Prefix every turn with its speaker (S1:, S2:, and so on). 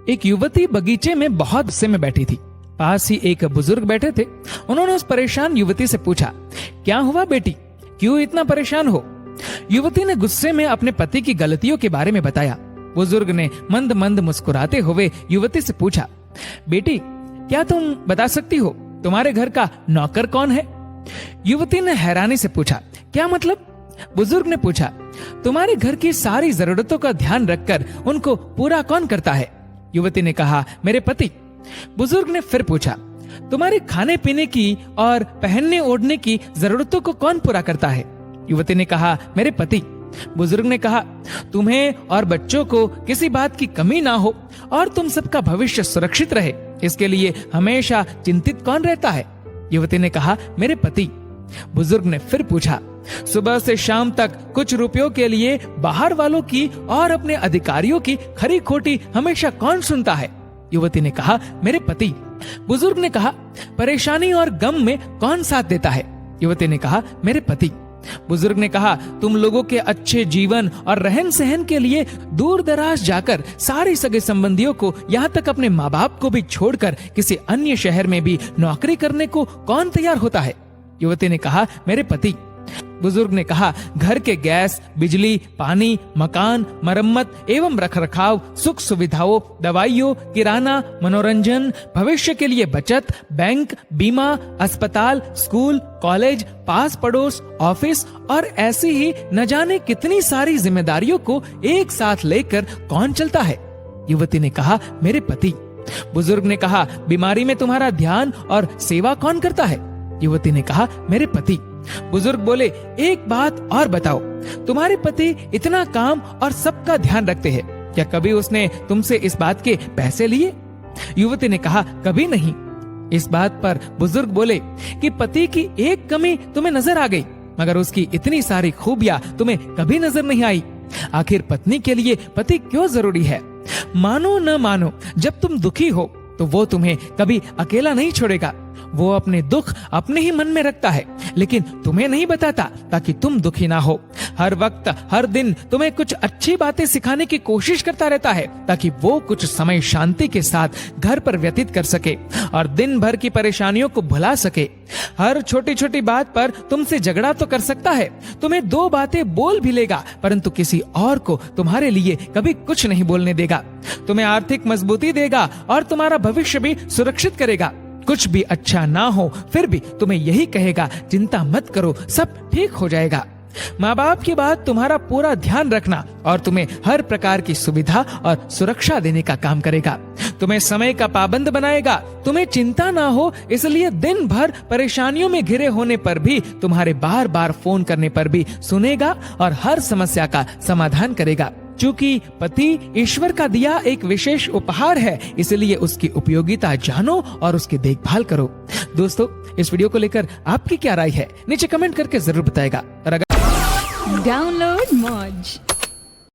S1: एक युवती बगीचे में बहुत गुस्से में बैठी थी। पास ही एक बुजुर्ग बैठे थे। उन्होंने उस परेशान युवती से पूछा, क्या हुआ बेटी, क्यों इतना परेशान हो? युवती ने गुस्से में अपने पति की गलतियों के बारे में बताया। बुजुर्ग ने मंद मंद मुस्कुराते हुए युवती से पूछा, बेटी क्या तुम बता सकती हो तुम्हारे घर का नौकर कौन है? युवती ने हैरानी से पूछा, क्या मतलब? बुजुर्ग ने पूछा, तुम्हारे घर की सारी जरूरतों का ध्यान रखकर उनको पूरा कौन करता है? युवती ने कहा, मेरे पति। बुजुर्ग ने फिर पूछा, तुम्हारे खाने पीने की और पहनने ओढ़ने की जरूरतों को कौन पूरा करता है? युवती ने कहा, मेरे पति। बुजुर्ग ने कहा, तुम्हें और बच्चों को किसी बात की कमी ना हो और तुम सबका भविष्य सुरक्षित रहे, इसके लिए हमेशा चिंतित कौन रहता है? युवती ने कहा, मेरे पति। बुजुर्ग ने फिर पूछा, सुबह से शाम तक कुछ रुपयों के लिए बाहर वालों की और अपने अधिकारियों की खरी खोटी हमेशा कौन सुनता है? युवती ने कहा, मेरे पति। बुजुर्ग ने कहा, परेशानी और गम में कौन साथ देता है? युवती ने कहा, मेरे पति। बुजुर्ग ने कहा, तुम लोगों के अच्छे जीवन और रहन सहन के लिए दूर दराज जाकर सारे सगे संबंधियों को, यहाँ तक अपने माँ बाप को भी छोड़कर किसी अन्य शहर में भी नौकरी करने को कौन तैयार होता है? युवती ने कहा, मेरे पति। बुजुर्ग ने कहा, घर के गैस, बिजली, पानी, मकान, मरम्मत एवं रखरखाव, सुख सुविधाओं, दवाइयों, किराना, मनोरंजन, भविष्य के लिए बचत, बैंक, बीमा, अस्पताल, स्कूल, कॉलेज, पास पड़ोस, ऑफिस और ऐसी ही न जाने कितनी सारी जिम्मेदारियों को एक साथ लेकर कौन चलता है? युवती ने कहा, मेरे पति। बुजुर्ग ने कहा, बीमारी में तुम्हारा ध्यान और सेवा कौन करता है? युवती ने कहा, मेरे पति। बुजुर्ग बोले, एक बात और बताओ, तुम्हारे पति इतना काम और सबका ध्यान रखते हैं, क्या कभी उसने तुमसे इस बात के पैसे लिए? युवती ने कहा, कभी नहीं। इस बात पर बुजुर्ग बोले कि पति की एक कमी तुम्हें नजर आ गई, मगर उसकी इतनी सारी खूबियां तुम्हें कभी नजर नहीं आई। आखिर पत्नी के लिए पति क्यों जरूरी है? मानो न मानो, जब तुम दुखी हो तो वो तुम्हें कभी अकेला नहीं छोड़ेगा। वो अपने दुख अपने ही मन में रखता है, लेकिन तुम्हें नहीं बताता ताकि तुम दुखी ना हो। हर वक्त हर दिन तुम्हें कुछ अच्छी बातें सिखाने की कोशिश करता रहता है ताकि वो कुछ समय शांति के साथ घर पर व्यतीत कर सके और दिन भर की परेशानियों को भुला सके। हर छोटी छोटी बात पर तुमसे झगड़ा तो कर सकता है, तुम्हें दो बातें बोल भी लेगा, परंतु किसी और को तुम्हारे लिए कभी कुछ नहीं बोलने देगा। तुम्हें आर्थिक मजबूती देगा और तुम्हारा भविष्य भी सुरक्षित करेगा। कुछ भी अच्छा ना हो फिर भी तुम्हें यही कहेगा, चिंता मत करो, सब ठीक हो जाएगा। माँ बाप की बात तुम्हारा पूरा ध्यान रखना और तुम्हें हर प्रकार की सुविधा और सुरक्षा देने का काम करेगा। तुम्हें समय का पाबंद बनाएगा, तुम्हें चिंता ना हो इसलिए दिन भर परेशानियों में घिरे होने पर भी तुम्हारे बार बार फोन करने पर भी सुनेगा और हर समस्या का समाधान करेगा। चूंकि पति ईश्वर का दिया एक विशेष उपहार है, इसलिए उसकी उपयोगिता जानो और उसकी देखभाल करो। दोस्तों, इस वीडियो को लेकर आपकी क्या राय है नीचे कमेंट करके जरूर बताएगा। और अगर
S2: डाउनलोड मौज।